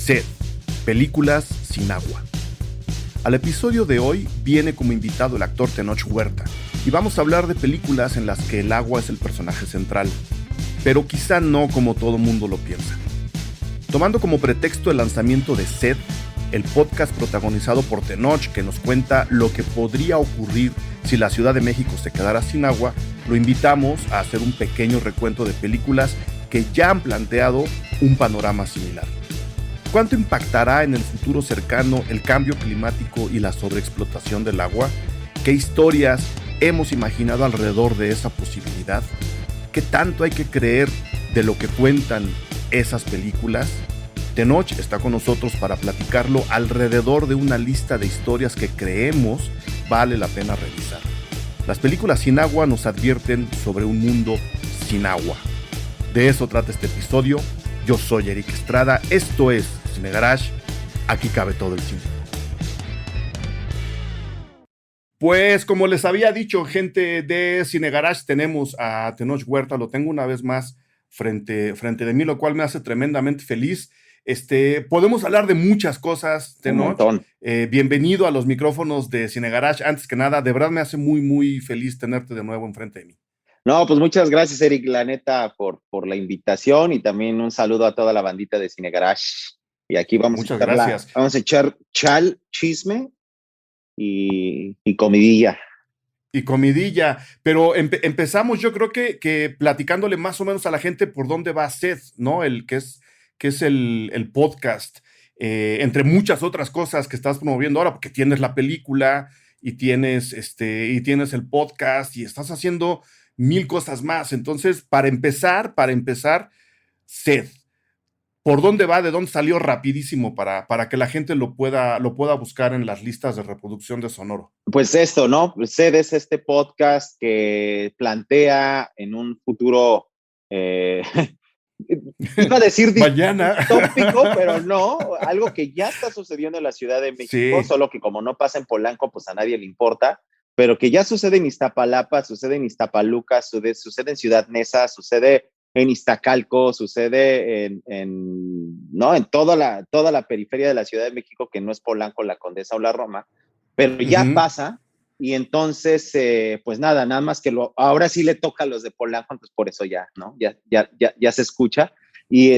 Sed, películas sin agua. Al episodio de hoy viene como invitado el actor Tenoch Huerta y vamos a hablar de películas en las que el agua es el personaje central, pero quizá no como todo mundo lo piensa. Tomando como pretexto el lanzamiento de Sed, el podcast protagonizado por Tenoch que nos cuenta lo que podría ocurrir si la Ciudad de México se quedara sin agua, lo invitamos a hacer un pequeño recuento de películas que ya han planteado un panorama similar. ¿Cuánto impactará en el futuro cercano el cambio climático y la sobreexplotación del agua? ¿Qué historias hemos imaginado alrededor de esa posibilidad? ¿Qué tanto hay que creer de lo que cuentan esas películas? Tenoch está con nosotros para platicarlo alrededor de una lista de historias que creemos vale la pena revisar. Las películas sin agua nos advierten sobre un mundo sin agua. De eso trata este episodio. Yo soy Eric Estrada, esto es Cine Garage, aquí cabe todo el cine. Pues como les había dicho, gente de Cine Garage, tenemos a Tenoch Huerta, lo tengo una vez más frente de mí, lo cual me hace tremendamente feliz. Podemos hablar de muchas cosas, Tenoch. Bienvenido a los micrófonos de Cine Garage. Antes que nada, de verdad me hace muy, muy feliz tenerte de nuevo enfrente de mí. No, pues muchas gracias, Eric, la neta, por la invitación y también un saludo a toda la bandita de Cine Garage. Y aquí vamos a echar chal, chisme y comidilla. Y comidilla, pero empezamos yo creo que platicándole más o menos a la gente por dónde va Sed, ¿no? Que es el podcast, entre muchas otras cosas que estás promoviendo ahora, porque tienes la película y tienes el podcast y estás haciendo 1000 cosas más. Entonces, para empezar, Sed. ¿Por dónde va? ¿De dónde salió? Rapidísimo para que la gente lo pueda buscar en las listas de reproducción de Sonoro. Pues esto, ¿no? Sed es este podcast que plantea en un futuro, iba a decir mañana, tópico, pero no, algo que ya está sucediendo en la Ciudad de México, sí. Solo que como no pasa en Polanco, pues a nadie le importa, pero que ya sucede en Iztapalapa, sucede en Iztapaluca, sucede en Ciudad Neza, sucede en Iztacalco, sucede en toda la periferia de la Ciudad de México, que no es Polanco, la Condesa o la Roma, pero ya pasa, y entonces, pues nada más que ahora sí le toca a los de Polanco, entonces por eso ya, ¿no? Ya se escucha, y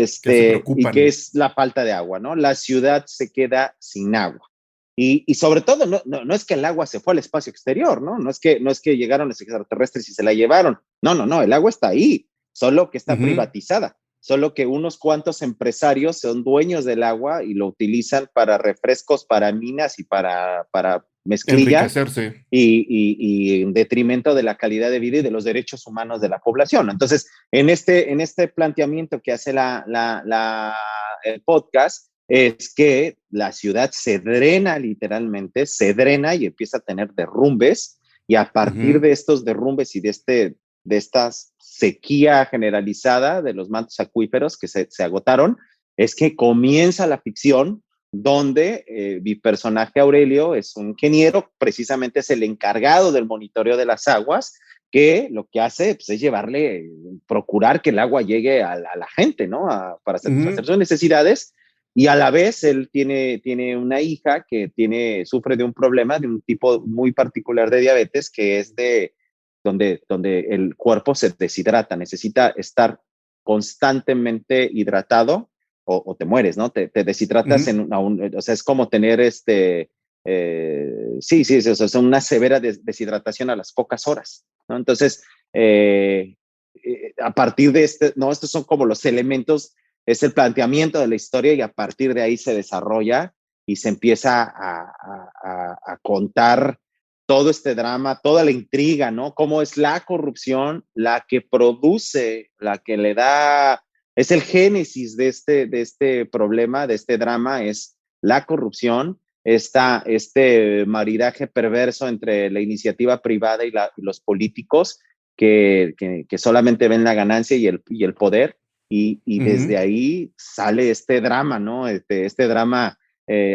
que es la falta de agua, ¿no? La ciudad se queda sin agua. Y sobre todo, no es que el agua se fue al espacio exterior, ¿no? No es que llegaron los extraterrestres y se la llevaron. No, el agua está ahí, solo que está privatizada, solo que unos cuantos empresarios son dueños del agua y lo utilizan para refrescos, para minas y para mezclilla. Enriquecerse. Y en detrimento de la calidad de vida y de los derechos humanos de la población. Entonces, en este planteamiento que hace el podcast, es que la ciudad se drena literalmente, se drena y empieza a tener derrumbes, y a partir de estos derrumbes y de esta sequía generalizada de los mantos acuíferos que se agotaron, es que comienza la ficción, donde mi personaje Aurelio es un ingeniero, precisamente es el encargado del monitoreo de las aguas, que lo que hace pues, es procurar que el agua llegue a la gente, ¿no? Para satisfacer sus necesidades. Y a la vez él tiene una hija que sufre de un problema de un tipo muy particular de diabetes, que es donde el cuerpo se deshidrata, necesita estar constantemente hidratado o te mueres, ¿no? Te deshidratas o sea, es como tener es una severa deshidratación a las pocas horas, ¿no? Entonces, a partir de estos son como los elementos, es el planteamiento de la historia, y a partir de ahí se desarrolla y se empieza a contar todo este drama, toda la intriga, ¿no? Cómo es la corrupción la que produce, la que le da, es el génesis de este problema, de este drama, es la corrupción, este maridaje perverso entre la iniciativa privada y los políticos que solamente ven la ganancia y el poder. Y desde ahí sale este drama, ¿no? Este drama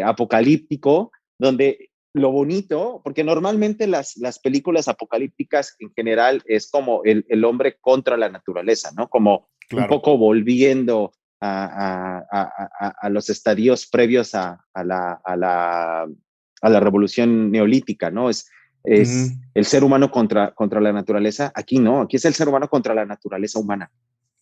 apocalíptico, donde lo bonito, porque normalmente las películas apocalípticas en general es como el hombre contra la naturaleza, ¿no? Como un poco volviendo a los estadios previos a la revolución neolítica, ¿no? Es el ser humano contra la naturaleza. Aquí no, aquí es el ser humano contra la naturaleza humana.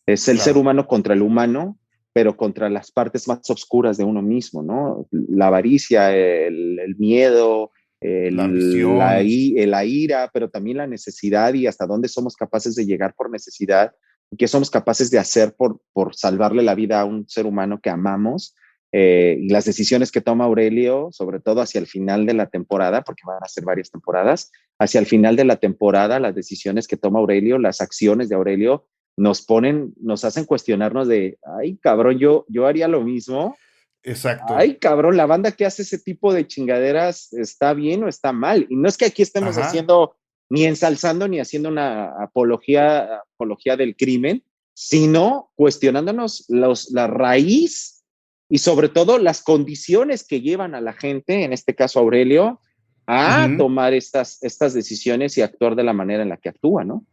Es el ser Claro. humano contra el humano, pero contra las partes más oscuras de uno mismo, ¿no? La avaricia, el miedo, La ambición. la ira, pero también la necesidad y hasta dónde somos capaces de llegar por necesidad y qué somos capaces de hacer por salvarle la vida a un ser humano que amamos. Y las decisiones que toma Aurelio, sobre todo hacia el final de la temporada, porque van a ser varias temporadas, hacia el final de la temporada, las decisiones que toma Aurelio, las acciones de Aurelio, nos hacen cuestionarnos de, ay, cabrón, yo haría lo mismo. Exacto. Ay, cabrón, la banda que hace ese tipo de chingaderas está bien o está mal. Y no es que aquí estemos Ajá. haciendo ni ensalzando ni haciendo una apología del crimen, sino cuestionándonos la raíz y sobre todo las condiciones que llevan a la gente, en este caso Aurelio, a Ujú. tomar estas decisiones y actuar de la manera en la que actúa, ¿no?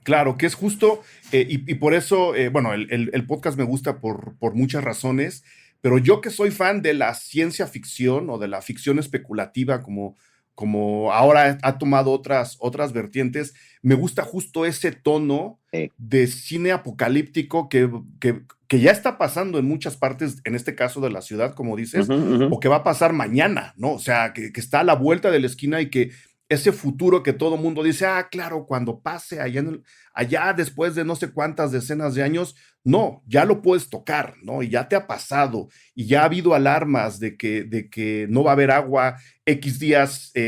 Claro, que es justo, y por eso, bueno, el podcast me gusta por muchas razones, pero yo que soy fan de la ciencia ficción o de la ficción especulativa, como ahora ha tomado otras vertientes, me gusta justo ese tono Eh, de cine apocalíptico que ya está pasando en muchas partes, en este caso de la ciudad, como dices, o que va a pasar mañana, ¿no? O sea, que está a la vuelta de la esquina y que ese futuro que todo mundo dice, ah, claro, cuando pase allá después de no sé cuántas decenas de años, no, ya lo puedes tocar, ¿no? Y ya te ha pasado, y ya ha habido alarmas de que no va a haber agua X días sí,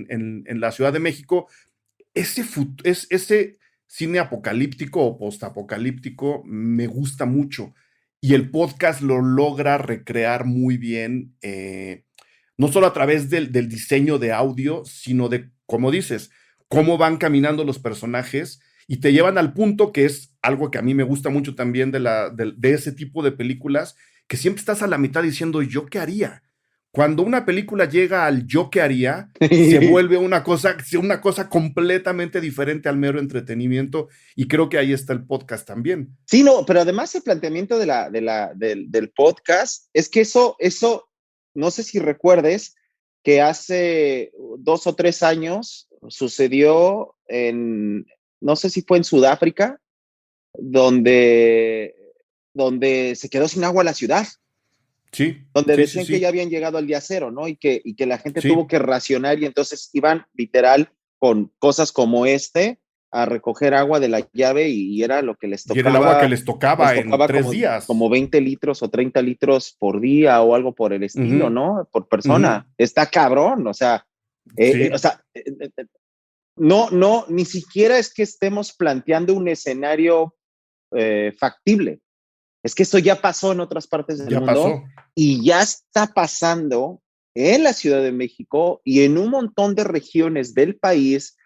en la Ciudad de México. Ese cine apocalíptico o postapocalíptico me gusta mucho, y el podcast lo logra recrear muy bien, no solo a través del diseño de audio, sino de, como dices, cómo van caminando los personajes y te llevan al punto que es algo que a mí me gusta mucho también de ese tipo de películas, que siempre estás a la mitad diciendo, ¿yo qué haría? Cuando una película llega al yo qué haría, se vuelve una cosa completamente diferente al mero entretenimiento, y creo que ahí está el podcast también. Sí, no, pero además el planteamiento del podcast es que eso, no sé si recuerdes que hace 2 o 3 años sucedió no sé si fue en Sudáfrica, donde, donde se quedó sin agua la ciudad, Sí, donde sí, sí, decían que ya sí, habían llegado al día cero, ¿no? Y que la gente tuvo sí. que racionar y entonces iban literal con cosas como a recoger agua de la llave y era lo que Y era el agua que les les tocaba en tocaba tres como días. 20 litros o 30 litros por día o algo por el estilo, Ujú, ¿no? Por ujú. persona. Está cabrón, o Sí, sea, no, no, ni siquiera es que estemos planteando un escenario factible. Es que esto ya pasó en otras partes del ya mundo pasó. y ya está pasando en la Ciudad de México y en un montón de regiones del país.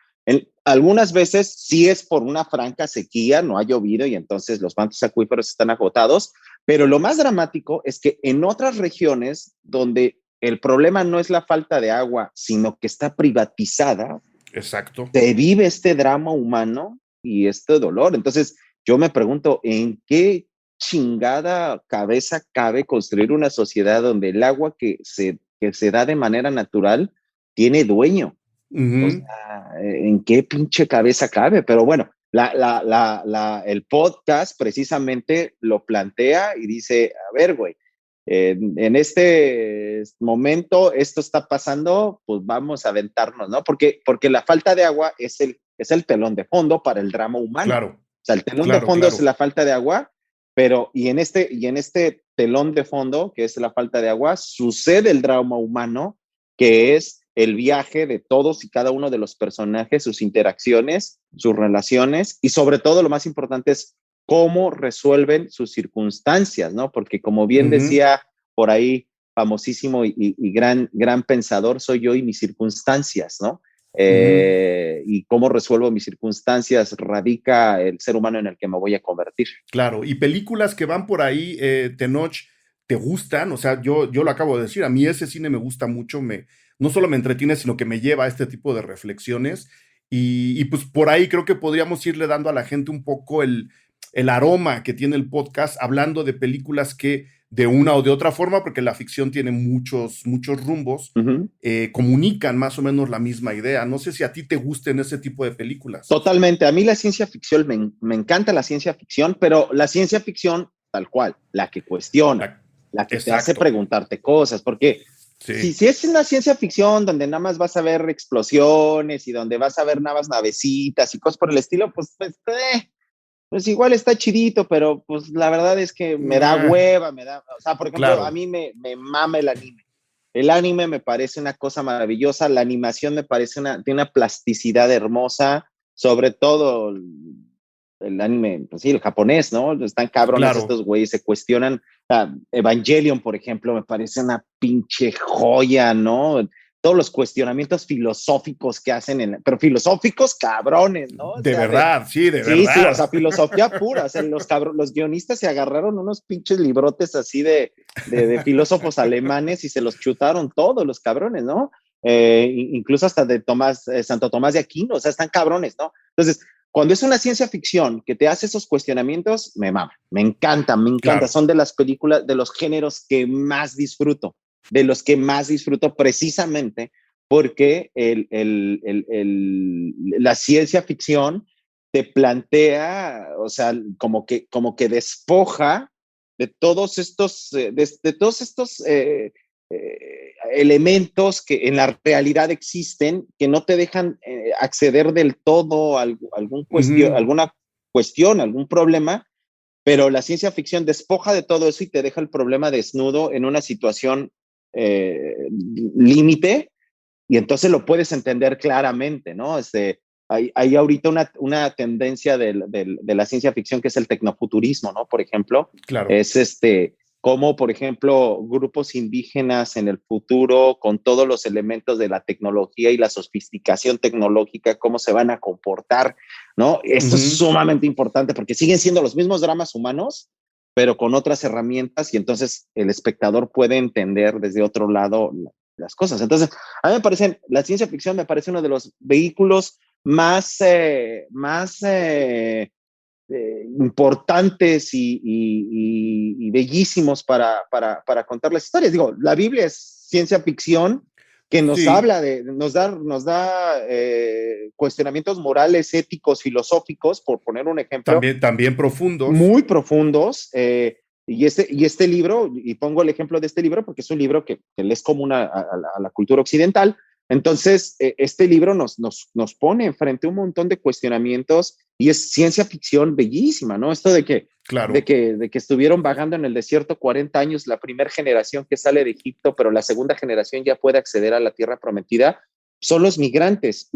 Algunas veces sí es por una franca sequía, no ha llovido y entonces los mantos acuíferos están agotados, pero lo más dramático es que en otras regiones donde el problema no es la falta de agua, sino que está privatizada, Exacto. se vive este drama humano y este dolor. Entonces, yo me pregunto, ¿en qué chingada cabeza cabe construir una sociedad donde el agua que se da de manera natural tiene dueño? O Ujú. sea, ¿en qué pinche cabeza cabe? Pero bueno, el podcast precisamente lo plantea y dice, a ver, güey, en este momento esto está pasando, pues vamos a aventarnos, ¿no? Porque la falta de agua es el telón de fondo para el drama humano. Claro, O sea, el telón de claro, fondo es claro. la falta de agua, pero y en este telón de fondo, que es la falta de agua, sucede el drama humano, que es el viaje de todos y cada uno de los personajes, sus interacciones, sus relaciones, y sobre todo lo más importante es cómo resuelven sus circunstancias, ¿no? Porque como bien Ujú, decía por ahí, famosísimo y gran pensador, soy yo y mis circunstancias, ¿no? ujú. Y cómo resuelvo mis circunstancias radica el ser humano en el que me voy a convertir. Claro, y películas que van por ahí, Tenoch, ¿te gustan? O sea, yo lo acabo de decir, a mí ese cine me gusta mucho, no solo me entretiene, sino que me lleva a este tipo de reflexiones. Y pues por ahí creo que podríamos irle dando a la gente un poco el aroma que tiene el podcast, hablando de películas que de una o de otra forma, porque la ficción tiene muchos rumbos, comunican más o menos la misma idea. No sé si a ti te gusten ese tipo de películas. Totalmente. A mí la ciencia ficción, me encanta la ciencia ficción, pero la ciencia ficción tal cual, la que cuestiona, la que te hace preguntarte cosas, porque si es una ciencia ficción donde nada más vas a ver explosiones y donde vas a ver navecitas y cosas por el estilo, pues igual está chidito, pero pues la verdad es que me da hueva, o sea, por ejemplo, a mí me mama el anime. El anime me parece una cosa maravillosa, la animación me parece tiene una plasticidad hermosa, sobre todo el anime, pues sí, el japonés, ¿no? Están cabrones estos güeyes, se cuestionan. Evangelion, por ejemplo, me parece una pinche joya, ¿no? Todos los cuestionamientos filosóficos que hacen, pero filosóficos cabrones, ¿no? De verdad. Sí, o sea, filosofía pura. O sea, los guionistas se agarraron unos pinches librotes así de filósofos alemanes y se los chutaron todos los cabrones, ¿no? Incluso hasta de Santo Tomás de Aquino, o sea, están cabrones, ¿no? Entonces, cuando es una ciencia ficción que te hace esos cuestionamientos, me mama, me encanta. Son de las películas, de los géneros que más disfruto, precisamente porque la ciencia ficción te plantea, o sea, como que despoja de todos estos, elementos que en la realidad existen, que no te dejan acceder del todo a alguna cuestión, algún problema, pero la ciencia ficción despoja de todo eso y te deja el problema desnudo en una situación límite, y entonces lo puedes entender claramente, ¿no? Hay ahorita una tendencia de la ciencia ficción que es el tecnofuturismo, ¿no? Por ejemplo, es cómo, por ejemplo, grupos indígenas en el futuro, con todos los elementos de la tecnología y la sofisticación tecnológica, cómo se van a comportar, ¿no? Esto es sumamente importante porque siguen siendo los mismos dramas humanos, pero con otras herramientas, y entonces el espectador puede entender desde otro lado las cosas. Entonces, a mí la ciencia ficción me parece uno de los vehículos más importantes y bellísimos para contar las historias. Digo, la Biblia es ciencia ficción que nos habla nos da cuestionamientos morales, éticos, filosóficos, por poner un ejemplo. También profundos. Muy profundos. Y este libro, y pongo el ejemplo de este libro porque es un libro que le es común a la cultura occidental. Entonces, este libro nos pone frente a un montón de cuestionamientos y es ciencia ficción bellísima, ¿no? Esto de que estuvieron vagando en el desierto 40 años, la primera generación que sale de Egipto, pero la segunda generación ya puede acceder a la tierra prometida, son los migrantes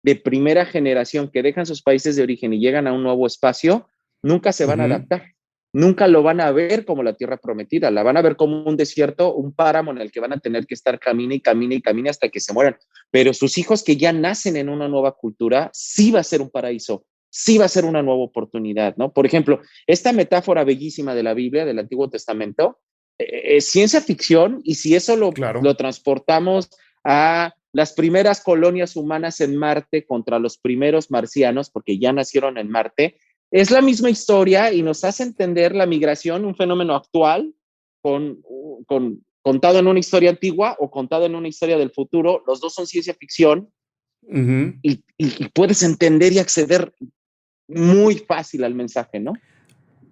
de primera generación que dejan sus países de origen y llegan a un nuevo espacio, nunca se van a adaptar. Nunca lo van a ver como la tierra prometida, la van a ver como un desierto, un páramo en el que van a tener que estar camine hasta que se mueran. Pero sus hijos que ya nacen en una nueva cultura, sí va a ser un paraíso, sí va a ser una nueva oportunidad, ¿no? Por ejemplo, esta metáfora bellísima de la Biblia, del Antiguo Testamento, es ciencia ficción, y si eso lo transportamos a las primeras colonias humanas en Marte contra los primeros marcianos, porque ya nacieron en Marte, es la misma historia y nos hace entender la migración, un fenómeno actual, contado en una historia antigua o contado en una historia del futuro. Los dos son ciencia ficción y puedes entender y acceder muy fácil al mensaje, ¿no?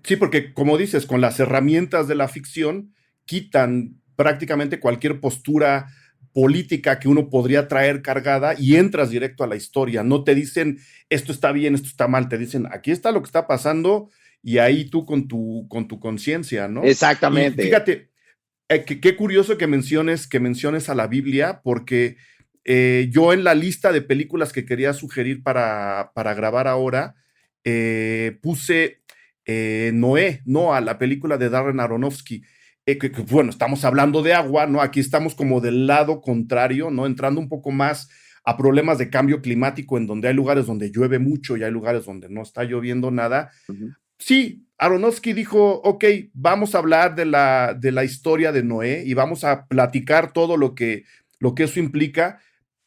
Sí, porque como dices, con las herramientas de la ficción quitan prácticamente cualquier postura política que uno podría traer cargada y entras directo a la historia. No te dicen esto está bien, esto está mal, te dicen aquí está lo que está pasando y ahí tú con tu conciencia, ¿no? Exactamente. Y fíjate, qué curioso que menciones a la Biblia, porque yo en la lista de películas que quería sugerir para grabar ahora, puse Noah, la película de Darren Aronofsky. Bueno, estamos hablando de agua, ¿no? Aquí estamos como del lado contrario, ¿no? Entrando un poco más a problemas de cambio climático, en donde hay lugares donde llueve mucho y hay lugares donde no está lloviendo nada. Sí, Aronofsky dijo, ok, vamos a hablar de la historia de Noé y vamos a platicar todo lo que eso implica,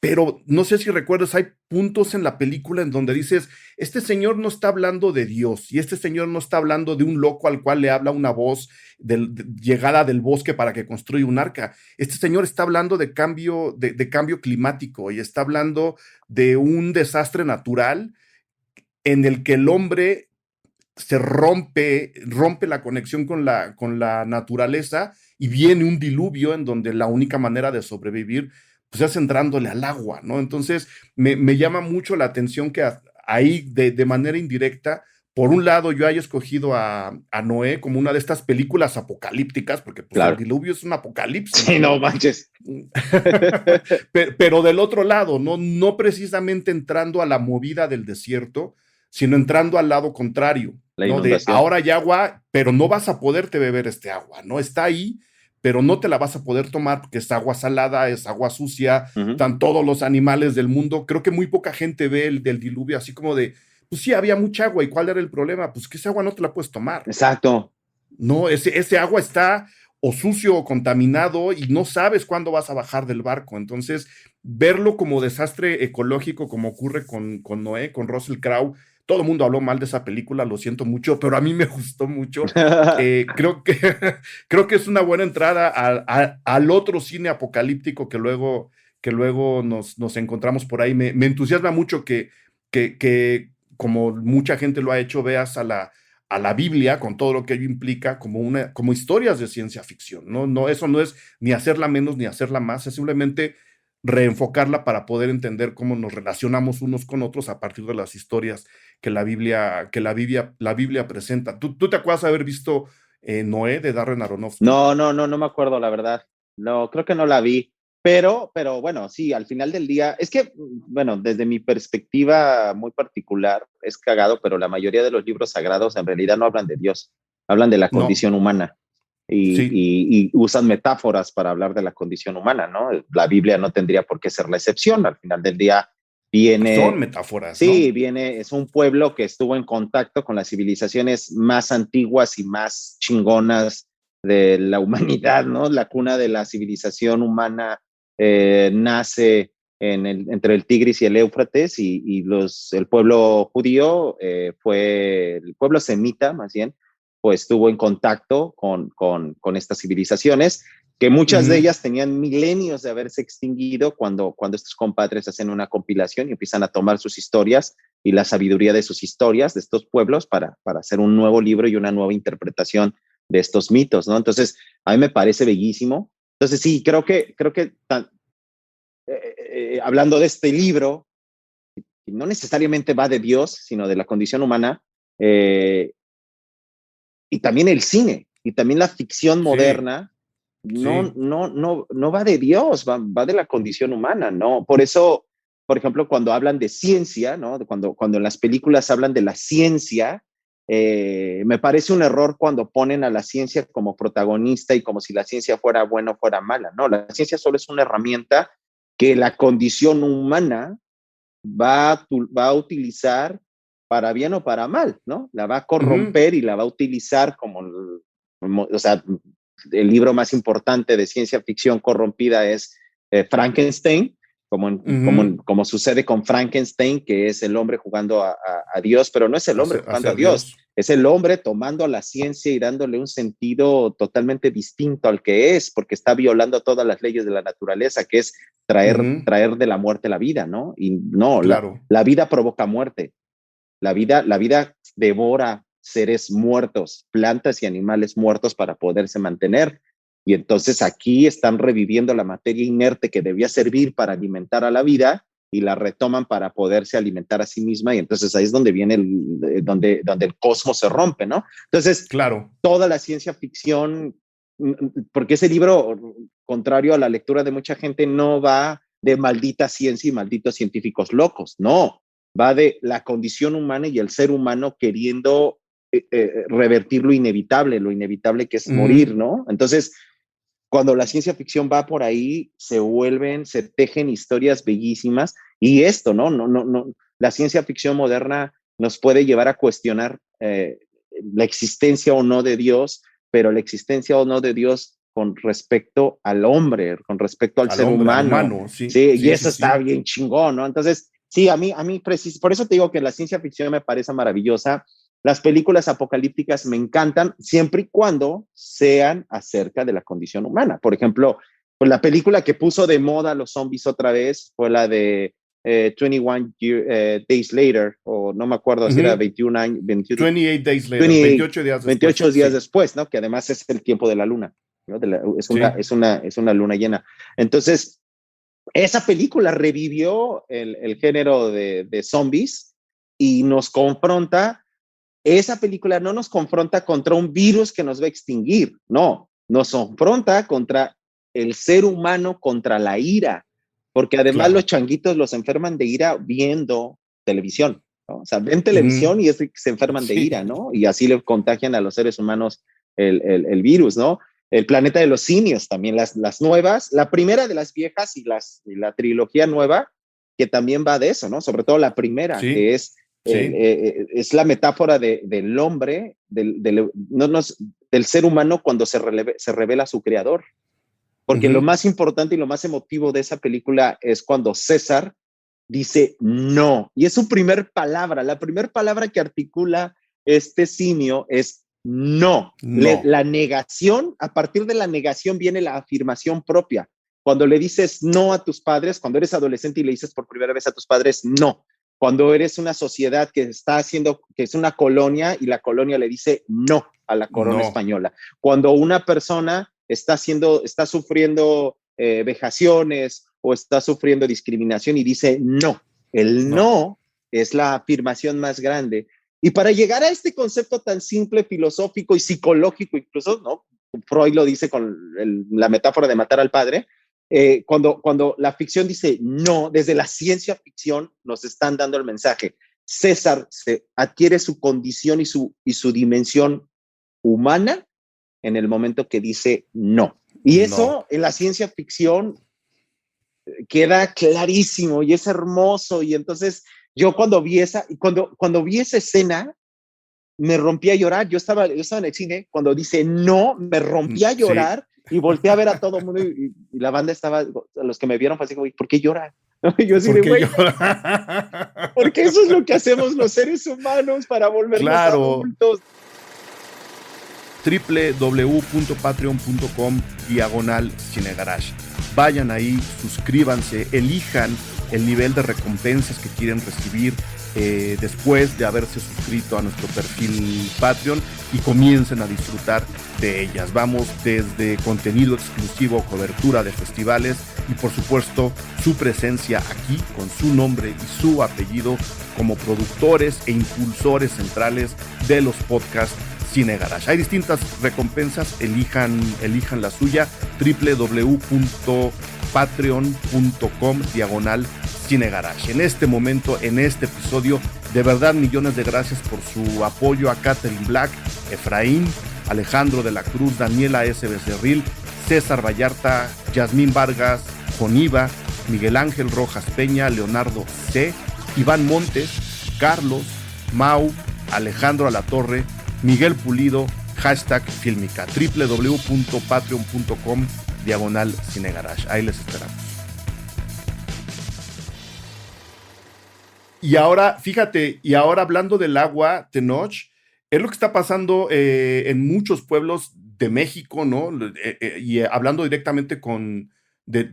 pero no sé si recuerdas, hay puntos en la película en donde dices, este señor no está hablando de Dios y este señor no está hablando de un loco al cual le habla una voz llegada del bosque para que construya un arca. Este señor está hablando de cambio climático y está hablando de un desastre natural en el que el hombre se rompe la conexión con la naturaleza y viene un diluvio en donde la única manera de sobrevivir pues es entrándole al agua, ¿no? Entonces me llama mucho la atención que ahí de manera indirecta, por un lado yo haya escogido a Noé como una de estas películas apocalípticas, porque pues el Claro. diluvio es un apocalipsis, Sí, no ¿no? manches. Pero del otro lado, no precisamente entrando a la movida del desierto, sino entrando al lado contrario, La ¿no? De inundación. ahora hay agua, pero no vas a poderte beber este agua, ¿no? Está ahí, pero no te la vas a poder tomar porque es agua salada, es agua sucia, Ujú. están todos los animales del mundo. Creo que muy poca gente ve el del diluvio así como de, pues sí, había mucha agua, ¿y cuál era el problema? Pues que esa agua no te la puedes tomar. Exacto. No, ese agua está o sucio o contaminado y no sabes cuándo vas a bajar del barco. Entonces, verlo como desastre ecológico, como ocurre con Noé, con Russell Crowe, todo el mundo habló mal de esa película, lo siento mucho, pero a mí me gustó mucho. Creo que, creo que es una buena entrada al otro cine apocalíptico que luego nos encontramos por ahí. Me entusiasma mucho que, como mucha gente lo ha hecho, veas a la Biblia, con todo lo que ello implica, como historias de ciencia ficción, ¿no? No, eso no es ni hacerla menos ni hacerla más, es simplemente reenfocarla para poder entender cómo nos relacionamos unos con otros a partir de las historias la Biblia presenta. ¿Tú te acuerdas de haber visto Noé de Darren Aronofsky? No me acuerdo, la verdad. No, creo que no la vi. Pero bueno, sí, al final del día, es que, bueno, desde mi perspectiva muy particular, es cagado, pero la mayoría de los libros sagrados en realidad no hablan de Dios, hablan de la No, condición humana sí, y usan metáforas para hablar de la condición humana, ¿no? La Biblia no tendría por qué ser la excepción. Al final del día son viene, metáforas, sí, ¿no? viene, es un pueblo que estuvo en contacto con las civilizaciones más antiguas y más chingonas de la humanidad, ¿no? La cuna de la civilización humana nace entre el Tigris y el Éufrates el pueblo judío el pueblo semita más bien, pues estuvo en contacto con estas civilizaciones, que muchas de Ujú. ellas tenían milenios de haberse extinguido cuando estos compadres hacen una compilación y empiezan a tomar sus historias y la sabiduría de sus historias de estos pueblos para hacer un nuevo libro y una nueva interpretación de estos mitos, ¿no? Entonces, a mí me parece bellísimo. Entonces, sí, hablando de este libro, que no necesariamente va de Dios, sino de la condición humana, eh, y también el cine, y también la ficción Sí, moderna, sí. no va de Dios, va de la condición humana, ¿no? Por eso, por ejemplo, cuando hablan de ciencia, ¿no? Cuando en las películas hablan de la ciencia, me parece un error cuando ponen a la ciencia como protagonista y como si la ciencia fuera buena o fuera mala, ¿no? La ciencia solo es una herramienta que la condición humana va a utilizar para bien o para mal, ¿no? La va a Ujú, corromper y la va a utilizar o sea, el libro más importante de ciencia ficción corrompida es Frankenstein, ujú. como sucede con Frankenstein, que es el hombre jugando a Dios, pero no es el hombre A jugando a ser Dios, Dios. es el hombre tomando a la ciencia y dándole un sentido totalmente distinto al que es, porque está violando todas las leyes de la naturaleza, que es Ujú, traer de la muerte la vida, ¿no? Y no, claro. la vida provoca muerte, la vida devora seres muertos, plantas y animales muertos para poderse mantener. Y entonces aquí están reviviendo la materia inerte que debía servir para alimentar a la vida y la retoman para poderse alimentar a sí misma. Y entonces ahí es donde viene donde el cosmos se rompe, ¿no? Entonces, Claro. toda la ciencia ficción, porque ese libro, contrario a la lectura de mucha gente, no va de maldita ciencia y malditos científicos locos, no, va de la condición humana y el ser humano queriendo revertir lo inevitable que es morir, Ujú, ¿no? Entonces, cuando la ciencia ficción va por ahí, se tejen historias bellísimas y esto, ¿no? La ciencia ficción moderna nos puede llevar a cuestionar la existencia o no de Dios, pero la existencia o no de Dios con respecto al hombre, con respecto al ser humano. Sí, sí, sí, y eso sí, está sí. bien chingón, ¿no? Entonces, sí, a mí por eso te digo que la ciencia ficción me parece maravillosa. Las películas apocalípticas me encantan siempre y cuando sean acerca de la condición humana. Por ejemplo, pues la película que puso de moda a los zombies otra vez fue la de 21 Days Later, o no me acuerdo si era 21 años, 28 days later, 28, 28 días después. 28 días Sí. después, ¿no? Que además es el tiempo de la luna, ¿no? Sí. Es una luna llena. Entonces, esa película revivió el género de zombies y nos confronta. Esa película no nos confronta contra un virus que nos va a extinguir, no, nos confronta contra el ser humano, contra la ira, porque además Claro. los changuitos los enferman de ira viendo televisión, ¿no? O sea, ven televisión y se enferman de ira, ¿no? Y así le contagian a los seres humanos el virus, ¿no? El planeta de los simios, también las nuevas, la primera de las viejas y la trilogía nueva, que también va de eso, ¿no? Sobre todo la primera, Sí. que es es la metáfora del hombre, del ser humano cuando se revela a su creador. Porque lo más importante y lo más emotivo de esa película es cuando César dice no. Y es su primer palabra. La primera palabra que articula este simio es no. La negación, a partir de la negación viene la afirmación propia. Cuando le dices no a tus padres, cuando eres adolescente y le dices por primera vez a tus padres no. Cuando eres una sociedad que está haciendo, que es una colonia y la colonia le dice no a la corona española. Cuando una persona está sufriendo vejaciones o está sufriendo discriminación y dice no. El no es la afirmación más grande. Y para llegar a este concepto tan simple, filosófico y psicológico, incluso, ¿no? Freud lo dice con la metáfora de matar al padre. Cuando la ficción dice no, desde la ciencia ficción nos están dando el mensaje. César se adquiere su condición y su dimensión humana en el momento que dice no. Y eso en la ciencia ficción queda clarísimo y es hermoso. Y entonces yo cuando vi esa escena, me rompí a llorar. Yo estaba en el cine, cuando dice no, me rompí a llorar y volteé a ver a todo el mundo y la banda estaba, los que me vieron fue así como, ¿por qué llora? Y yo así de, güey, porque eso es lo que hacemos los seres humanos para volvernos adultos. www.patreon.com/cinegarage. Vayan ahí, suscríbanse, elijan el nivel de recompensas que quieren recibir después de haberse suscrito a nuestro perfil Patreon y comiencen a disfrutar de ellas. Vamos desde contenido exclusivo, cobertura de festivales y por supuesto su presencia aquí con su nombre y su apellido como productores e impulsores centrales de los podcasts Cine Garage. Hay distintas recompensas, elijan la suya, www.patreon.com/Cine Garage. En este momento, en este episodio, de verdad millones de gracias por su apoyo a Catherine Black, Efraín, Alejandro de la Cruz, Daniela S. Becerril, César Vallarta, Yasmín Vargas, Joniva, Miguel Ángel Rojas Peña, Leonardo C., Iván Montes, Carlos, Mau, Alejandro Alatorre, Miguel Pulido, #Filmica, www.patreon.com/Cine Garage. Ahí les esperamos. Y ahora, fíjate, hablando del agua, Tenoch, es lo que está pasando en muchos pueblos de México, ¿no? Y hablando directamente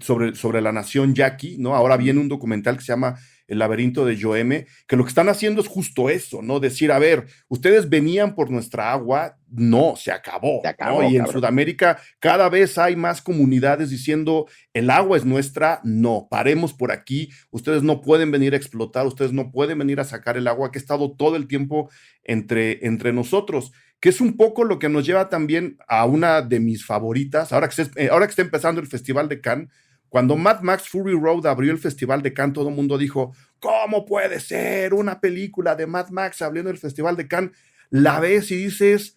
sobre la nación yaqui, ¿no? Ahora viene un documental que se llama El laberinto de Yoeme, que lo que están haciendo es justo eso, ¿no? Decir, a ver, ustedes venían por nuestra agua, no, se acabó, ¿no? Y en Sudamérica cada vez hay más comunidades diciendo, el agua es nuestra, no, paremos por aquí, ustedes no pueden venir a explotar, ustedes no pueden venir a sacar el agua que ha estado todo el tiempo entre nosotros, que es un poco lo que nos lleva también a una de mis favoritas, ahora que está empezando el Festival de Cannes. Cuando Mad Max Fury Road abrió el Festival de Cannes, todo el mundo dijo, ¿cómo puede ser una película de Mad Max abriendo el Festival de Cannes? La ves y dices,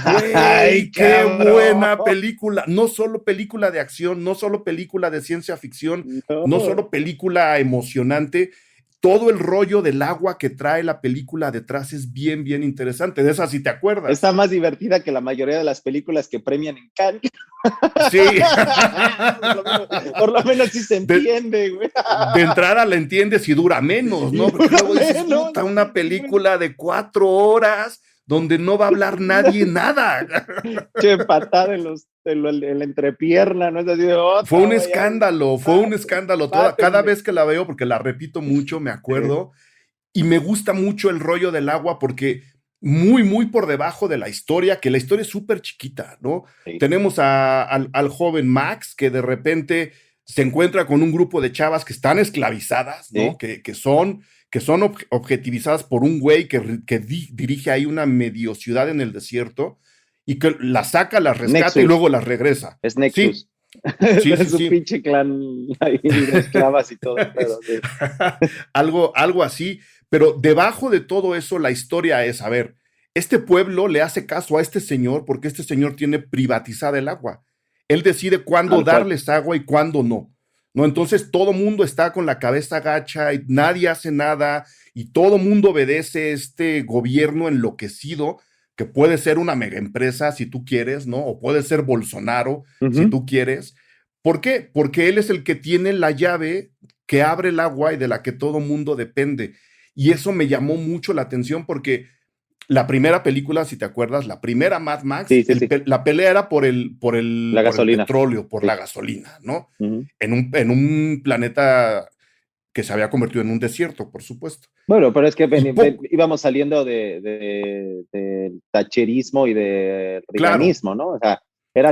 güey, qué buena película. No solo película de acción, no solo película de ciencia ficción, no solo película emocionante. todo el rollo del agua que trae la película detrás es bien, bien interesante. De esa, si te acuerdas. Está más divertida que la mayoría de las películas que premian en Cannes. Sí. Por lo menos sí se entiende, güey. De entrada la entiendes y dura menos, ¿no? Porque luego dices, puta, una película de 4 horas donde no va a hablar nadie nada. Che, patada en la entrepierna, ¿no? Es así de fue un escándalo. Cada vez que la veo, porque la repito mucho, me acuerdo, y me gusta mucho el rollo del agua porque muy, muy por debajo de la historia, que la historia es súper chiquita, ¿no? Sí. Tenemos al joven Max, que de repente se encuentra con un grupo de chavas que están esclavizadas, ¿no? Sí. Que son objetivizadas por un güey que dirige ahí una medio ciudad en el desierto y que las saca, las rescata Nexus. Y luego las regresa. Es Nexus. Sí. Es un pinche clan ahí de esclavas y todo. Pero, sí. algo así. Pero debajo de todo eso, la historia es, a ver, este pueblo le hace caso a este señor porque este señor tiene privatizada el agua. Él decide cuándo darles agua y cuándo no. ¿No? Entonces todo mundo está con la cabeza gacha y nadie hace nada y todo mundo obedece este gobierno enloquecido que puede ser una mega empresa si tú quieres, ¿no? O puede ser Bolsonaro si tú quieres. ¿Por qué? Porque él es el que tiene la llave que abre el agua y de la que todo mundo depende. Y eso me llamó mucho la atención porque la primera película, si te acuerdas, la primera Mad Max, la pelea era por el petróleo, por la gasolina, ¿no? En un planeta que se había convertido en un desierto, por supuesto. Bueno, pero es que íbamos saliendo del tacherismo y del reaganismo, ¿no? O sea, era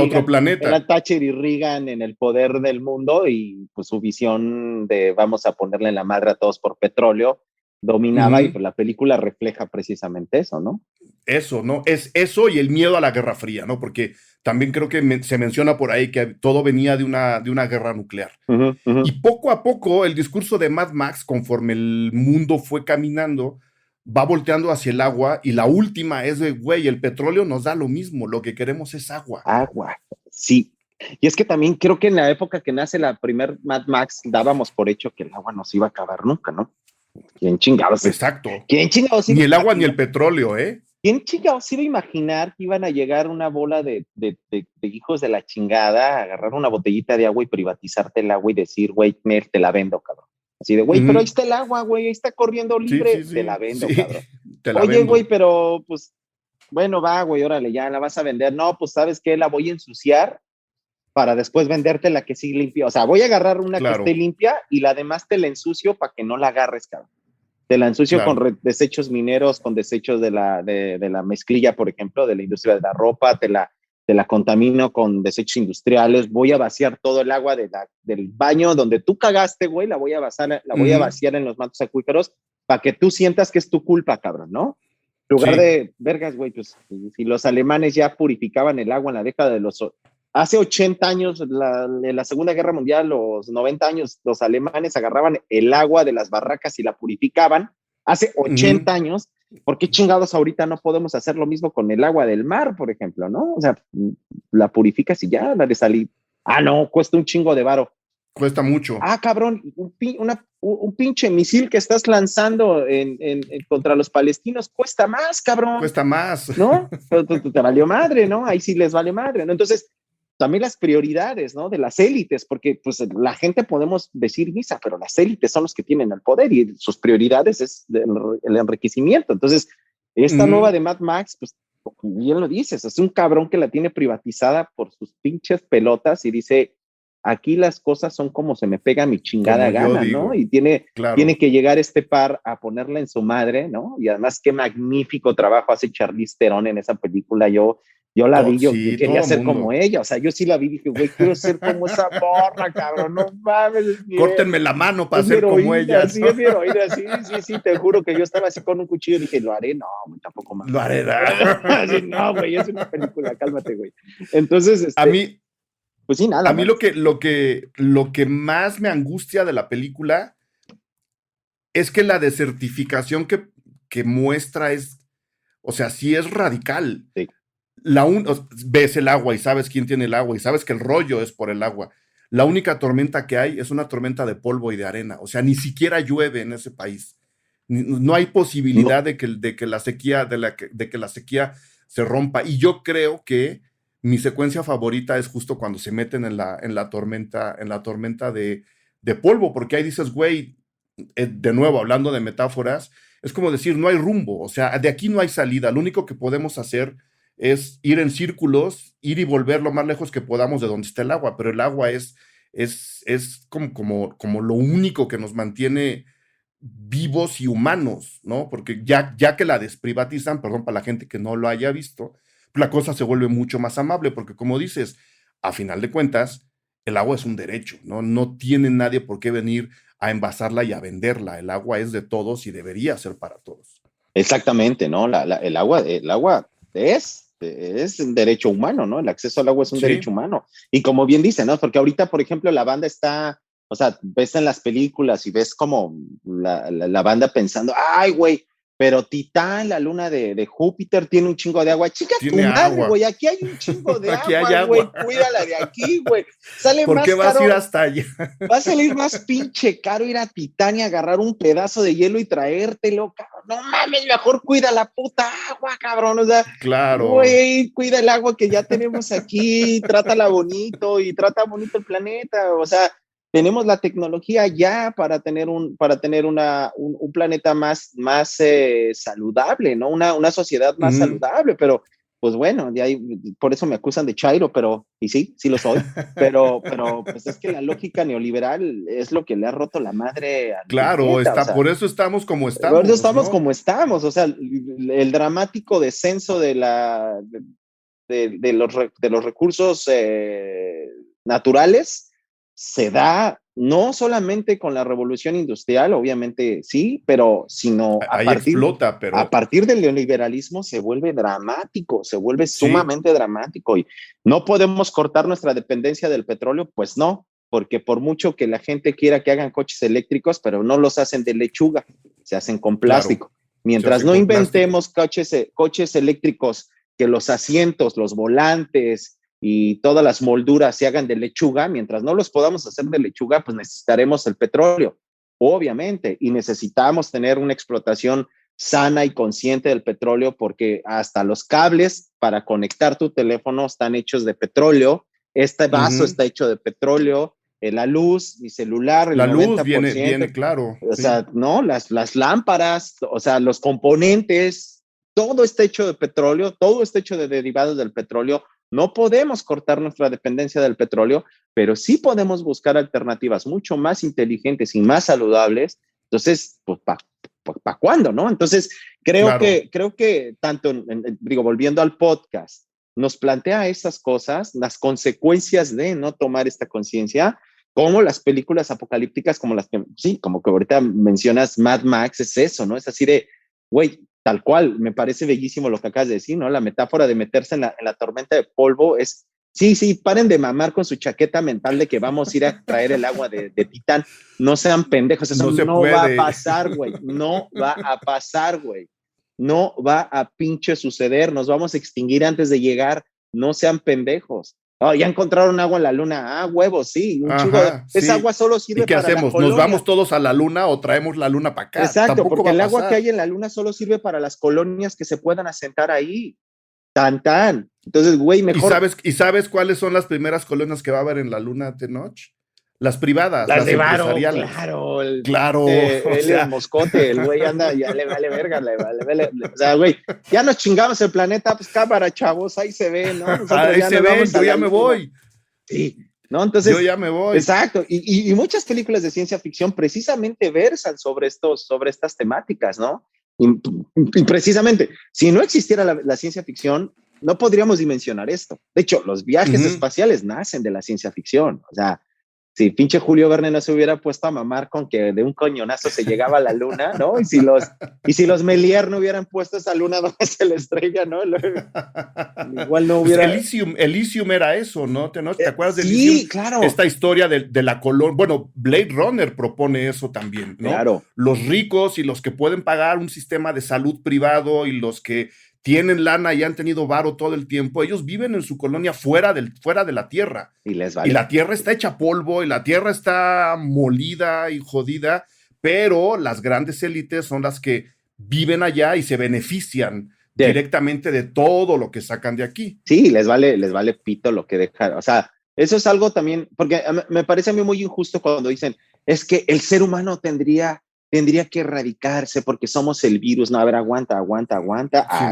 otro planeta. Era Thatcher y Reagan en el poder del mundo y pues su visión de vamos a ponerle la madre a todos por petróleo dominaba y pues la película refleja precisamente eso, ¿no? Eso, ¿no? Es eso y el miedo a la Guerra Fría, ¿no? Porque también creo que se menciona por ahí que todo venía de una guerra nuclear. Y poco a poco el discurso de Mad Max, conforme el mundo fue caminando, va volteando hacia el agua y la última es de, güey, el petróleo nos da lo mismo, lo que queremos es agua. Agua, sí. Y es que también creo que en la época que nace la primer Mad Max dábamos por hecho que el agua no se iba a acabar nunca, ¿no? ¿Quién chingados? Exacto. ¿Quién chingados? Ni el agua ni el petróleo, ¿eh? ¿Quién chingados iba a imaginar que iban a llegar una bola de hijos de la chingada, a agarrar una botellita de agua y privatizarte el agua y decir, güey, te la vendo, cabrón? Así de, güey, pero ahí está el agua, güey, ahí está corriendo libre, te la vendo, cabrón. Oye, güey, pero pues, bueno, va, güey, órale, ya la vas a vender. No, pues, ¿sabes qué? La voy a ensuciar para después venderte la que sí limpia. O sea, voy a agarrar una que esté limpia y la demás te la ensucio para que no la agarres, cabrón. Te la ensucio con desechos mineros, con desechos de la mezclilla, por ejemplo, de la industria de la ropa, te la contamino con desechos industriales, voy a vaciar todo el agua del baño donde tú cagaste, güey, la voy a vaciar en los mantos acuíferos para que tú sientas que es tu culpa, cabrón, ¿no? En lugar de, vergas, güey, pues si los alemanes ya purificaban el agua en la década de hace 80 años, en la Segunda Guerra Mundial, los 90 años, los alemanes agarraban el agua de las barracas y la purificaban. Hace 80 años, ¿por qué chingados ahorita no podemos hacer lo mismo con el agua del mar, por ejemplo, no? O sea, la purificas y ya, la de salir. Ah, no, cuesta un chingo de varo. Cuesta mucho. Ah, cabrón, un pinche misil que estás lanzando contra los palestinos cuesta más, cabrón. Cuesta más. ¿No? Te valió madre, ¿no? Ahí sí les vale madre, ¿no? Entonces, también las prioridades, ¿no? De las élites, porque pues la gente podemos decir misa, pero las élites son los que tienen el poder y sus prioridades es el enriquecimiento. Entonces, esta nueva de Mad Max, pues bien lo dices, es un cabrón que la tiene privatizada por sus pinches pelotas y dice, aquí las cosas son como se me pega mi chingada gana, ¿no? Y tiene que llegar este par a ponerla en su madre, ¿no? Y además qué magnífico trabajo hace Charlize Theron en esa película. Yo la vi, yo quería ser como ella, o sea, yo sí la vi y dije, güey, quiero ser como esa morra, cabrón, no mames. Córtenme la mano para ser como ella. Sí, es mi heroína, sí, te juro que yo estaba así con un cuchillo y dije, lo haré, no, tampoco más. Lo haré, no, güey, es una película, cálmate, güey. Entonces, a mí, pues sí, nada. A mí lo que más me angustia de la película es que la desertificación que muestra es, o sea, sí es radical. Sí. Ves el agua y sabes quién tiene el agua y sabes que el rollo es por el agua. la única tormenta que hay es una tormenta de polvo y de arena. O sea, ni siquiera llueve en ese país. No hay posibilidad No, de que la sequía, de que la sequía se rompa. Y yo creo que mi secuencia favorita es justo cuando se meten en la tormenta de polvo, porque ahí dices, güey, de nuevo, hablando de metáforas, es como decir, no hay rumbo, o sea, de aquí no hay salida, lo único que podemos hacer es ir en círculos, ir y volver lo más lejos que podamos de donde está el agua, pero el agua es como lo único que nos mantiene vivos y humanos, ¿no? Porque ya que la desprivatizan, perdón, para la gente que no lo haya visto, la cosa se vuelve mucho más amable, porque como dices, a final de cuentas, el agua es un derecho, ¿no? No tiene nadie por qué venir a envasarla y a venderla. El agua es de todos y debería ser para todos. exactamente, ¿no? El agua es un derecho humano, ¿no? El acceso al agua es un Sí, derecho humano. Y como bien dice, ¿no? Porque ahorita, por ejemplo, la banda está, o sea, ves en las películas y ves como la banda pensando, ay, güey, pero Titán, la luna de Júpiter, tiene un chingo de agua. Chica, tu tiene madre, agua. güey, aquí hay un chingo de Aquí hay agua, güey, agua. cuídala de aquí, güey. Sale ¿Por qué más vas a ir caro. hasta allá? Va a salir más pinche caro ir a Titania, agarrar un pedazo de hielo y traértelo, cabrón. No mames, mejor cuida la puta agua, cabrón. O sea, Claro. güey, cuida el agua que ya tenemos aquí, trátala bonito y trata bonito el planeta. O sea, tenemos la tecnología ya para tener un planeta más saludable, ¿no? Una sociedad más Ujú. saludable, pero pues bueno, de ahí, por eso me acusan de chairo, pero, y sí lo soy, pero pues es que la lógica neoliberal es lo que le ha roto la madre al Claro, planeta, o sea, por eso estamos como por eso estamos, estamos ¿no? como estamos, o sea, el dramático descenso de los recursos naturales se da no solamente con la revolución industrial, obviamente sí, pero sino Ahí explota, a pero partir del neoliberalismo se vuelve dramático, se vuelve sí, sumamente dramático y no podemos cortar nuestra dependencia del petróleo, pues no, porque por mucho que la gente quiera que hagan coches eléctricos, pero no los hacen de lechuga, se hacen con claro, plástico. se Mientras hacen no con plástico. inventemos coches eléctricos, que los asientos, los volantes y todas las molduras se hagan de lechuga, mientras no los podamos hacer de lechuga, pues necesitaremos el petróleo, obviamente, y necesitamos tener una explotación sana y consciente del petróleo porque hasta los cables para conectar tu teléfono están hechos de petróleo, este vaso Ujú. está hecho de petróleo, la luz, mi celular, el La luz 90%, viene, claro, o sí. sea, no, las lámparas, o sea, los componentes, todo está hecho de petróleo, todo está hecho de derivados del petróleo. No podemos cortar nuestra dependencia del petróleo, pero sí podemos buscar alternativas mucho más inteligentes y más saludables. Entonces, pues, ¿para cuándo, no? Entonces, Claro. creo que tanto, digo, volviendo al podcast, nos plantea estas cosas, las consecuencias de no tomar esta conciencia, como las películas apocalípticas, como las que, sí, como que ahorita mencionas Mad Max, es eso, ¿no? Es así de, güey, tal cual, me parece bellísimo lo que acabas de decir, ¿no? La metáfora de meterse en la tormenta de polvo es, sí, paren de mamar con su chaqueta mental de que vamos a ir a traer el agua de Titán, no sean pendejos, eso No se no va a puede. pasar, güey, no va a pasar, güey, no va a pinche suceder, nos vamos a extinguir antes de llegar, no sean pendejos. Oh, ya encontraron agua en la luna. Ah, huevos, sí, un chingo de. Ajá, Esa sí. agua solo ¿Y sirve qué para la hacemos? ¿Nos vamos colonia. todos a la luna o traemos la luna para acá? Exacto, Tampoco porque va a el agua que pasar. hay en la luna solo sirve para las colonias que se puedan asentar ahí. Tan, tan. Entonces, güey, mejor Y sabes cuáles son las primeras colonias que va a haber en la luna, Tenoch? Las privadas, las las de Varo, empresariales. claro. Claro, o Elon sea, Moscote, el güey anda, ya le vale verga, o sea, güey, ya nos chingamos el planeta, pues cámara, chavos, ahí se ve, ¿no? Nosotros ahí ya se nos ven, vamos a yo la ya me luna. voy, Sí, ¿no? yo Entonces, ya me voy. exacto, y muchas películas de ciencia ficción precisamente versan sobre estas temáticas, ¿no? Y, y precisamente, si no existiera la ciencia ficción, no podríamos dimensionar esto. De hecho, los viajes Ujú. espaciales nacen de la ciencia ficción. O sea, si pinche Julio Verne no se hubiera puesto a mamar con que de un coñonazo se llegaba a la luna, ¿no? Y si los Melier no hubieran puesto esa luna donde se le estrella, ¿no? Igual no Pues hubiera. Elysium era eso, ¿no? ¿Te acuerdas de Elysium? Sí, claro, Esta historia de la colonia. Bueno, Blade Runner propone eso también, ¿no? claro. Los ricos y los que pueden pagar un sistema de salud privado y los que tienen lana y han tenido varo todo el tiempo, ellos viven en su colonia fuera de la tierra. Y les vale. Y la tierra está hecha polvo y la tierra está molida y jodida, pero las grandes élites son las que viven allá y se benefician directamente de todo lo que sacan de aquí. Sí, les vale pito lo que dejan. O sea, eso es algo también, porque me parece a mí muy injusto cuando dicen, es que el ser humano tendría que erradicarse porque somos el virus. No, a ver, aguanta. Sí,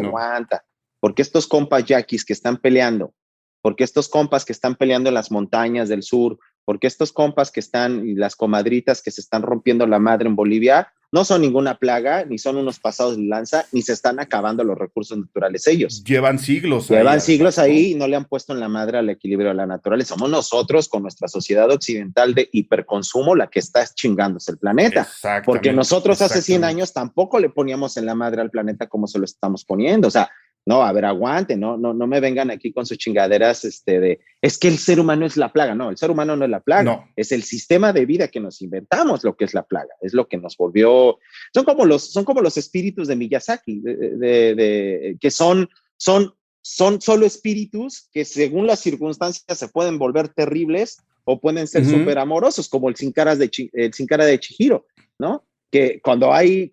porque estos compas yaquis que están peleando, porque estos compas que están peleando en las montañas del sur, porque estos compas que están, y las comadritas que se están rompiendo la madre en Bolivia, no son ninguna plaga, ni son unos pasados de lanza, ni se están acabando los recursos naturales ellos. Llevan siglos ahí y no le han puesto en la madre al equilibrio de la naturaleza. Somos nosotros, con nuestra sociedad occidental de hiperconsumo, la que está chingándose el planeta. Porque nosotros hace 100 años tampoco le poníamos en la madre al planeta como se lo estamos poniendo. O sea, no, a ver, aguante, no me vengan aquí con sus chingaderas es que el ser humano es la plaga. No, el ser humano no es la plaga, no. Es el sistema de vida que nos inventamos lo que es la plaga, es lo que nos volvió, son como los espíritus de Miyazaki, que son solo espíritus que según las circunstancias se pueden volver terribles o pueden ser súper amorosos, como el sin cara de Chihiro, ¿no? Que cuando hay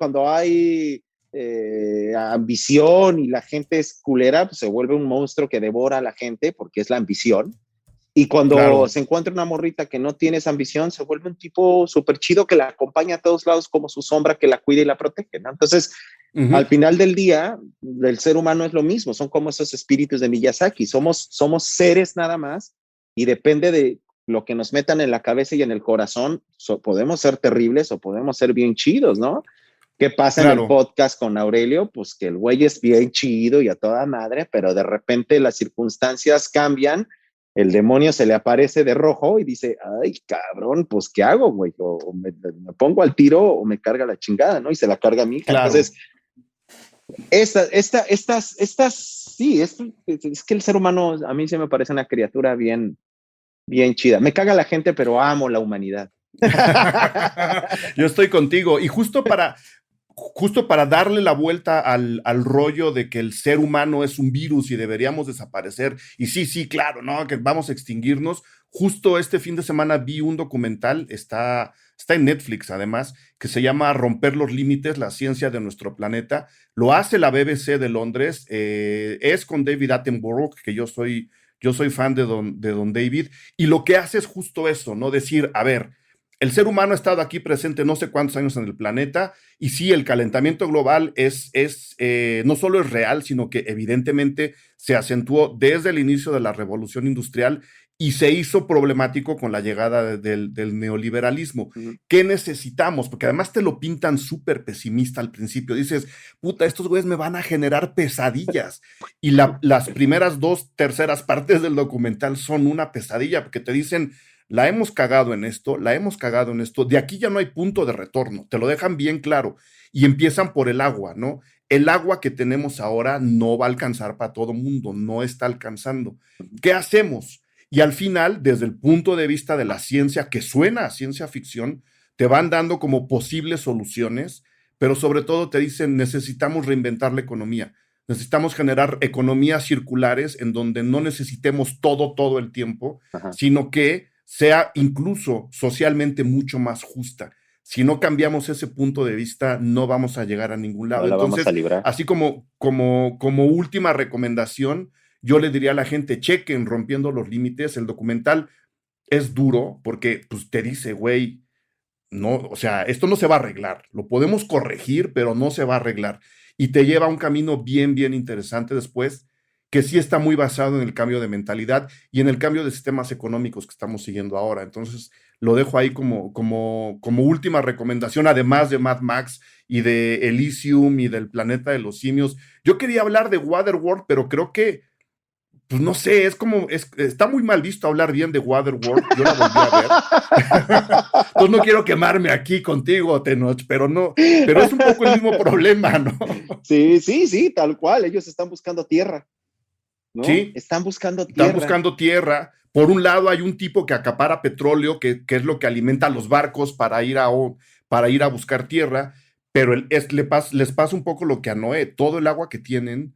ambición y la gente es culera, pues se vuelve un monstruo que devora a la gente porque es la ambición. Y cuando se encuentra una morrita que no tiene esa ambición, se vuelve un tipo súper chido que la acompaña a todos lados como su sombra que la cuida y la protege, ¿no? Entonces, al final del día, el ser humano es lo mismo, son como esos espíritus de Miyazaki, somos seres nada más y depende de lo que nos metan en la cabeza y en el corazón, podemos ser terribles o podemos ser bien chidos, ¿no? ¿Qué pasa en el podcast con Aurelio? Pues que el güey es bien chido y a toda madre, pero de repente las circunstancias cambian, el demonio se le aparece de rojo y dice, ay, cabrón, pues ¿qué hago, güey? O me pongo al tiro o me carga la chingada, ¿no? Y se la carga a mí. Claro. Entonces, sí, es que el ser humano a mí se me parece una criatura bien, bien chida. Me caga la gente, pero amo la humanidad. Yo estoy contigo. Y justo para darle la vuelta al rollo de que el ser humano es un virus y deberíamos desaparecer, y sí, claro, ¿no? Que vamos a extinguirnos. Justo este fin de semana vi un documental, está en Netflix además, que se llama Romper los límites, la ciencia de nuestro planeta. Lo hace la BBC de Londres, es con David Attenborough, que yo soy fan de don David, y lo que hace es justo eso, ¿no? Decir, a ver, el ser humano ha estado aquí presente no sé cuántos años en el planeta, y sí, el calentamiento global no solo es real, sino que evidentemente se acentuó desde el inicio de la revolución industrial y se hizo problemático con la llegada del neoliberalismo. ¿Qué necesitamos? Porque además te lo pintan súper pesimista al principio. Dices, puta, estos güeyes me van a generar pesadillas. Y las primeras 2/3 partes del documental son una pesadilla, porque te dicen, la hemos cagado en esto, de aquí ya no hay punto de retorno, te lo dejan bien claro, y empiezan por el agua, ¿no? El agua que tenemos ahora no va a alcanzar para todo mundo, no está alcanzando. ¿Qué hacemos? Y al final, desde el punto de vista de la ciencia, que suena a ciencia ficción, te van dando como posibles soluciones, pero sobre todo te dicen, necesitamos reinventar la economía, necesitamos generar economías circulares en donde no necesitemos todo el tiempo, sino que sea incluso socialmente mucho más justa. Si no cambiamos ese punto de vista, no vamos a llegar a ningún lado. No Entonces, vamos a librar. Así como última recomendación, yo le diría a la gente, chequen Rompiendo los Límites. El documental es duro porque pues, te dice, güey, no, o sea, esto no se va a arreglar. Lo podemos corregir, pero no se va a arreglar. Y te lleva a un camino bien, bien interesante después, que sí está muy basado en el cambio de mentalidad y en el cambio de sistemas económicos que estamos siguiendo ahora. Entonces, lo dejo ahí como última recomendación, además de Mad Max y de Elysium y del Planeta de los Simios. Yo quería hablar de Waterworld, pero creo que, pues no sé, está muy mal visto hablar bien de Waterworld. Yo la volví a ver. Entonces no quiero quemarme aquí contigo, Tenoch, pero es un poco el mismo problema, ¿no? Sí, tal cual. Ellos están buscando tierra, ¿no? Sí. Están buscando tierra. Están buscando tierra. Por un lado hay un tipo que acapara petróleo, que es lo que alimenta a los barcos para ir a buscar tierra, pero les pasa un poco lo que a Noé. Todo el agua que tienen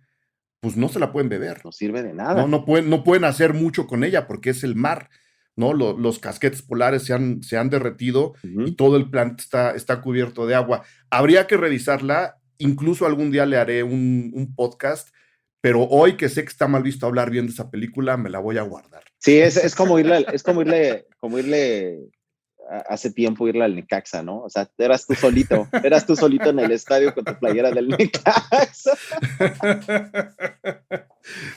pues no se la pueden beber. No sirve de nada. No pueden hacer mucho con ella porque es el mar, ¿no? Los casquetes polares se han derretido y todo el planeta está cubierto de agua. Habría que revisarla, incluso algún día le haré un podcast, pero hoy que sé que está mal visto hablar bien de esa película, me la voy a guardar. Sí, es como irle hace tiempo irle al Necaxa, ¿no? O sea, eras tú solito en el estadio con tu playera del Necaxa.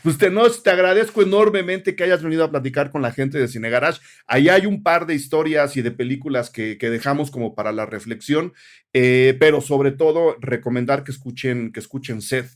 Pues Tenoch, te agradezco enormemente que hayas venido a platicar con la gente de Cine Garage. Ahí hay un par de historias y de películas que dejamos como para la reflexión, pero sobre todo recomendar que escuchen Seth,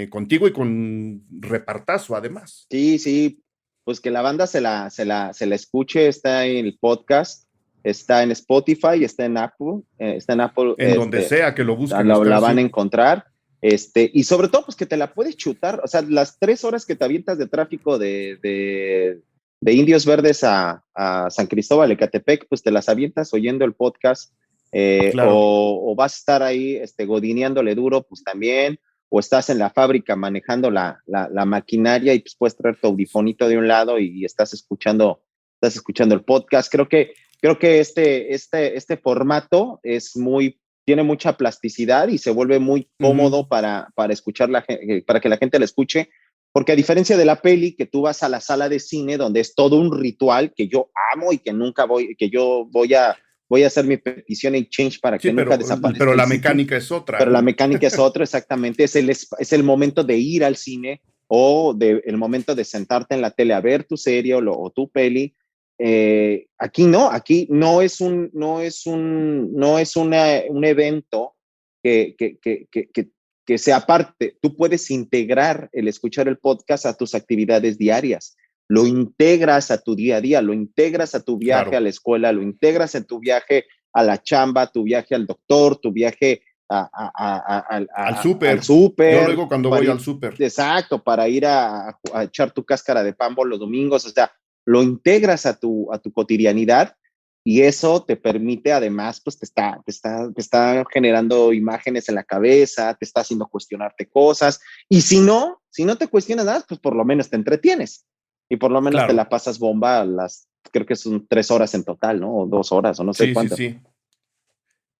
contigo y con repartazo además. Sí, pues que la banda se la escuche, está en el podcast, está en Spotify, está en Apple, en donde sea que lo busquen. La van a encontrar, y sobre todo pues que te la puedes chutar, o sea, las 3 horas que te avientas de tráfico de Indios Verdes a San Cristóbal, Ecatepec, pues te las avientas oyendo el podcast, claro. o vas a estar ahí godineándole duro, pues también, o estás en la fábrica manejando la maquinaria y pues puedes traer tu audifonito de un lado y estás escuchando el podcast. Creo que este formato tiene mucha plasticidad y se vuelve muy cómodo para escuchar para que la gente la escuche, porque a diferencia de la peli, que tú vas a la sala de cine donde es todo un ritual que yo amo y que voy a hacer mi petición en change para que nunca desaparezca. Pero la mecánica es otra. Pero la mecánica es otra, exactamente. Es el momento de ir al cine o el momento de sentarte en la tele a ver tu serie o tu peli. Aquí no es un evento que sea parte. Tú puedes integrar el escuchar el podcast a tus actividades diarias. Lo integras a tu día a día, lo integras a tu viaje a la escuela, lo integras a tu viache a la chamba, tu viaje al doctor, tu viaje al súper. Yo lo digo cuando voy al súper. Exacto, para ir a echar tu cáscara de pambo los domingos, o sea, lo integras a tu cotidianidad y eso te permite, además, pues te está generando imágenes en la cabeza, te está haciendo cuestionarte cosas, y si no te cuestionas nada, pues por lo menos te entretienes. Y por lo menos te la pasas bomba creo que son 3 horas en total, ¿no? O 2 horas, o no sé cuánto. Sí.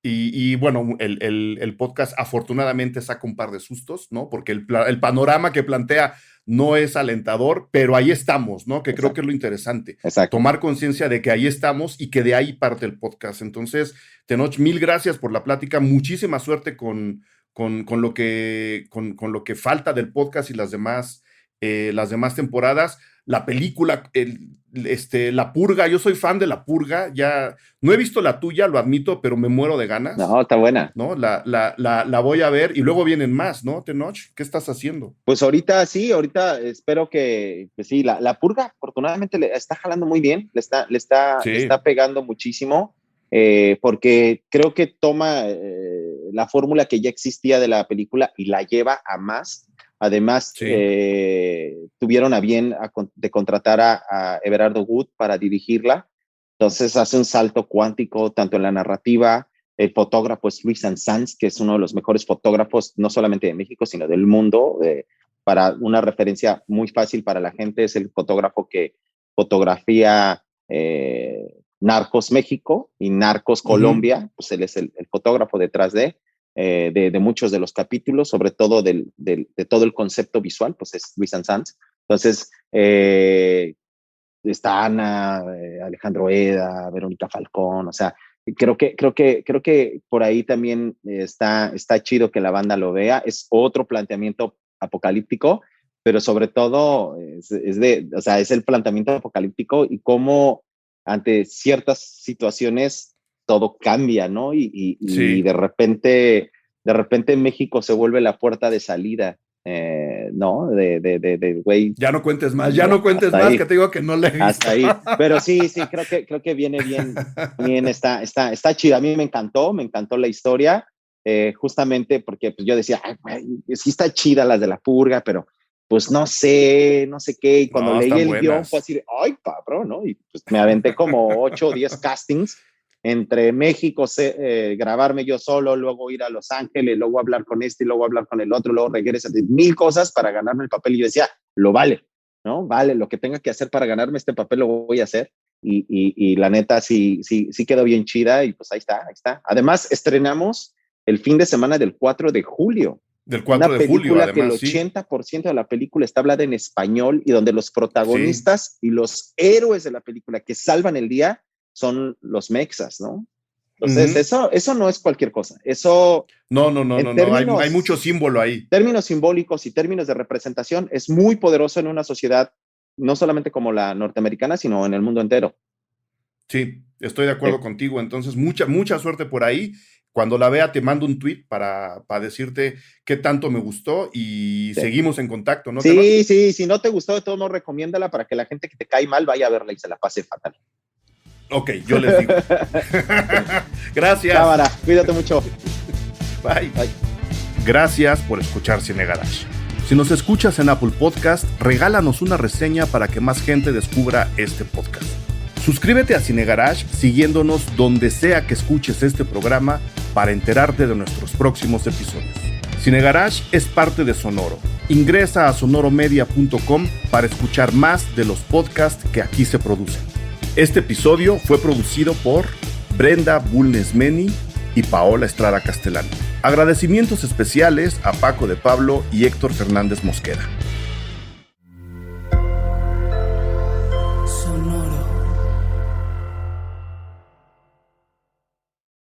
Y bueno, el podcast afortunadamente saca un par de sustos, ¿no? Porque el panorama que plantea no es alentador, pero ahí estamos, ¿no? Que creo que es lo interesante. Exacto. Tomar conciencia de que ahí estamos y que de ahí parte el podcast. Entonces, Tenoch, mil gracias por la plática. Muchísima suerte con lo que falta del podcast y las demás temporadas. La película, La Purga, yo soy fan de La Purga, ya no he visto la tuya, lo admito, pero me muero de ganas. No, está buena. ¿No? La voy a ver y luego vienen más, ¿no, Tenoch? ¿Qué estás haciendo? Pues ahorita espero que, pues sí, la Purga afortunadamente le está jalando muy bien, le está pegando muchísimo, porque creo que toma la fórmula que ya existía de la película y la lleva a más. Además, tuvieron a bien de contratar a Everardo Wood para dirigirla. Entonces hace un salto cuántico tanto en la narrativa. El fotógrafo es Luis Sanz, que es uno de los mejores fotógrafos, no solamente de México, sino del mundo. Para una referencia muy fácil para la gente, es el fotógrafo que fotografía Narcos México y Narcos Colombia. Pues él es el fotógrafo detrás de muchos de los capítulos, sobre todo de todo el concepto visual, pues es Luis Sanz. Entonces, está Ana, Alejandro Eda, Verónica Falcón, o sea, creo que por ahí también está chido que la banda lo vea. Es otro planteamiento apocalíptico, pero sobre todo es el planteamiento apocalíptico y cómo ante ciertas situaciones todo cambia, ¿no? Y de repente México se vuelve la puerta de salida, ¿no? De güey. Ya no cuentes más, que te digo que no le he visto. Hasta ahí. Pero sí, creo que viene bien, está chido. A mí me encantó la historia, justamente porque pues, yo decía, ay, güey, sí está chida las de La Purga, pero pues no sé qué, y cuando leí el guión fue así, ay, cabrón, ¿no? Y pues me aventé como 8 o 10 castings entre México, grabarme yo solo, luego ir a Los Ángeles, luego hablar con este y luego hablar con el otro, luego regresar, 1000 cosas para ganarme el papel. Y yo decía, lo vale, ¿no? Vale, lo que tenga que hacer para ganarme este papel lo voy a hacer. Y la neta sí quedó bien chida y pues ahí está. Además, estrenamos el fin de semana del 4 de julio. Del 4 de julio, además, que el 80% de la película está hablada en español y donde los protagonistas y los héroes de la película que salvan el día son los mexas, ¿no? Entonces, eso no es cualquier cosa. Eso... No. Hay mucho símbolo ahí. Términos simbólicos y términos de representación es muy poderoso en una sociedad, no solamente como la norteamericana, sino en el mundo entero. Sí, estoy de acuerdo contigo. Entonces, mucha suerte por ahí. Cuando la vea, te mando un tweet para decirte qué tanto me gustó y seguimos en contacto, ¿no? Sí, si no te gustó, de todo modo, recomiéndala para que la gente que te cae mal vaya a verla y se la pase fatal. Ok, yo les digo. Gracias. Cámara, cuídate mucho. Bye. Gracias por escuchar Cine Garage. Si nos escuchas en Apple Podcast, regálanos una reseña para que más gente descubra este podcast. Suscríbete a Cine Garage siguiéndonos donde sea que escuches este programa para enterarte de nuestros próximos episodios. Cine Garage es parte de Sonoro. Ingresa a sonoromedia.com para escuchar más de los podcasts que aquí se producen. Este episodio fue producido por Brenda Bulnes-Meni y Paola Estrada Castellano. Agradecimientos especiales a Paco de Pablo y Héctor Fernández Mosqueda.